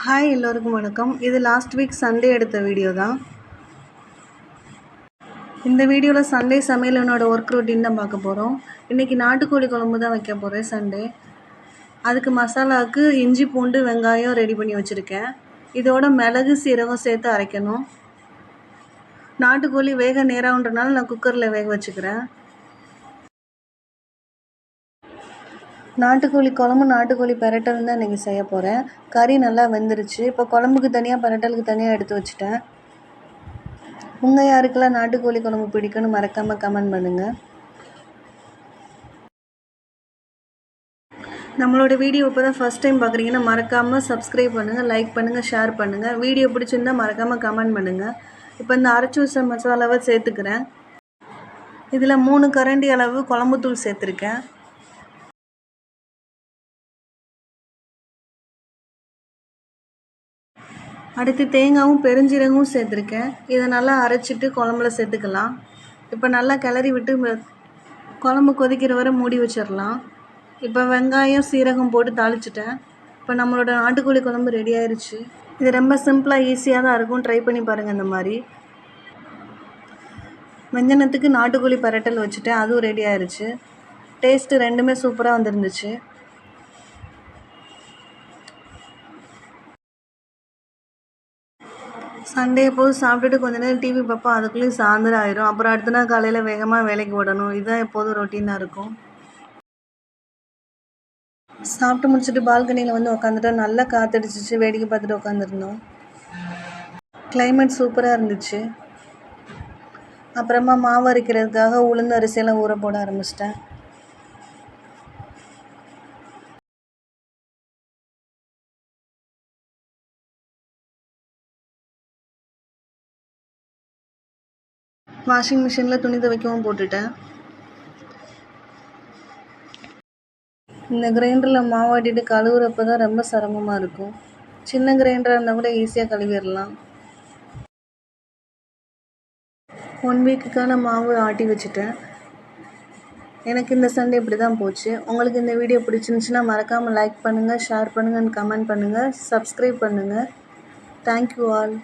Hi எல்லோருக்கும் வணக்கம். இது லாஸ்ட் வீக் சண்டே எடுத்த வீடியோ தான். இந்த வீடியோவில் சண்டே சமையல் என்னோட ஒர்க் ரொட்டீன் தான் பார்க்க போகிறோம். இன்றைக்கி நாட்டுக்கோழி குழம்பு தான் வைக்க போகிறேன் சண்டே. அதுக்கு மசாலாவுக்கு இஞ்சி பூண்டு வெங்காயம் ரெடி பண்ணி வச்சுருக்கேன். இதோட மிளகு சீரகம் சேர்த்து அரைக்கணும். நாட்டுக்கோழி வேக நேரம்ன்றனால நான் குக்கரில் வேக வச்சுக்கிறேன். நாட்டுக்கோழி குழம்பு நாட்டுக்கோழி பெரட்டல் தான் இன்றைக்கி செய்ய போகிறேன். கறி நல்லா வெந்துருச்சு. இப்போ குழம்புக்கு தனியாக பெரட்டலுக்கு தனியாக எடுத்து வச்சுட்டேன். உங்கள் யாருக்கெல்லாம் நாட்டுக்கோழி குழம்பு பிடிக்குன்னு மறக்காமல் கமெண்ட் பண்ணுங்கள். நம்மளோட வீடியோ இப்போ தான் ஃபஸ்ட் டைம் பார்க்குறீங்கன்னா மறக்காமல் சப்ஸ்கிரைப் பண்ணுங்கள், லைக் பண்ணுங்கள், ஷேர் பண்ணுங்கள். வீடியோ பிடிச்சிருந்தா மறக்காமல் கமெண்ட் பண்ணுங்கள். இப்போ இந்த அரைச்சி வச்ச மசாலாவை சேர்த்துக்கிறேன். இதில் 3 கரண்டி அளவு குழம்புத்தூள் சேர்த்துருக்கேன். அடுத்து தேங்காயும் பெருஞ்சீரகமும் சேர்த்துருக்கேன். இதை நல்லா அரைச்சிட்டு குழம்புல சேர்த்துக்கலாம். இப்போ நல்லா கிளறி விட்டு குழம்பு கொதிக்கிற வரை மூடி வச்சிடலாம். இப்போ வெங்காயம் சீரகம் போட்டு தாளிச்சிட்டேன். இப்போ நம்மளோட நாட்டுக்கோழி குழம்பு ரெடி ஆயிடுச்சு. இது ரொம்ப சிம்பிளாக ஈஸியாக தான் இருக்கும். ட்ரை பண்ணி பாருங்கள். இந்த மாதிரி வெஞ்சனத்துக்கு நாட்டுக்கோழி பரட்டல் வச்சுட்டேன். அதுவும் ரெடி ஆயிடுச்சு. டேஸ்ட்டு ரெண்டுமே சூப்பராக வந்துருந்துச்சு. சண்டே எப்போது சாப்பிட்டுட்டு கொஞ்ச நேரம் டிவி பார்ப்போம். அதுக்குள்ளேயும் சாயந்தரம் ஆயிரும். அப்புறம் அடுத்த நாள் காலையில் வேகமாக வேலைக்கு ஓடணும். இதுதான் எப்போதும் ரொட்டீனாக இருக்கும். சாப்பிட்டு முடிச்சுட்டு பால்கனியில் வந்து உட்காந்துட்டோம். நல்லா காற்றடிச்சிச்சு. வேடிக்கை பார்த்துட்டு உட்காந்துருந்தோம். கிளைமேட் சூப்பராக இருந்துச்சு. அப்புறமா மாவு அரைக்கிறதுக்காக உளுந்து அரிசியெல்லாம் ஊற போட ஆரம்பிச்சிட்டேன். வாஷிங் மிஷினில் துணி துவைக்கவும் போட்டுட்டேன். இந்த கிரைண்டரில் மாவாட்டிட்டு கழுவுறப்ப தான் ரொம்ப சிரமமாக இருக்கும். சின்ன கிரைண்டராக இருந்தால் கூட ஈஸியாக கழுவிடலாம். 1 வீக்குக்கான மாவு ஆட்டி வச்சுட்டேன். எனக்கு இந்த சண்டே இப்படி தான் போச்சு. உங்களுக்கு இந்த வீடியோ பிடிச்சிருந்துச்சுன்னா மறக்காமல் லைக் பண்ணுங்கள், ஷேர் பண்ணுங்கள், கமெண்ட் பண்ணுங்கள், சப்ஸ்கிரைப் பண்ணுங்கள். Thank you all.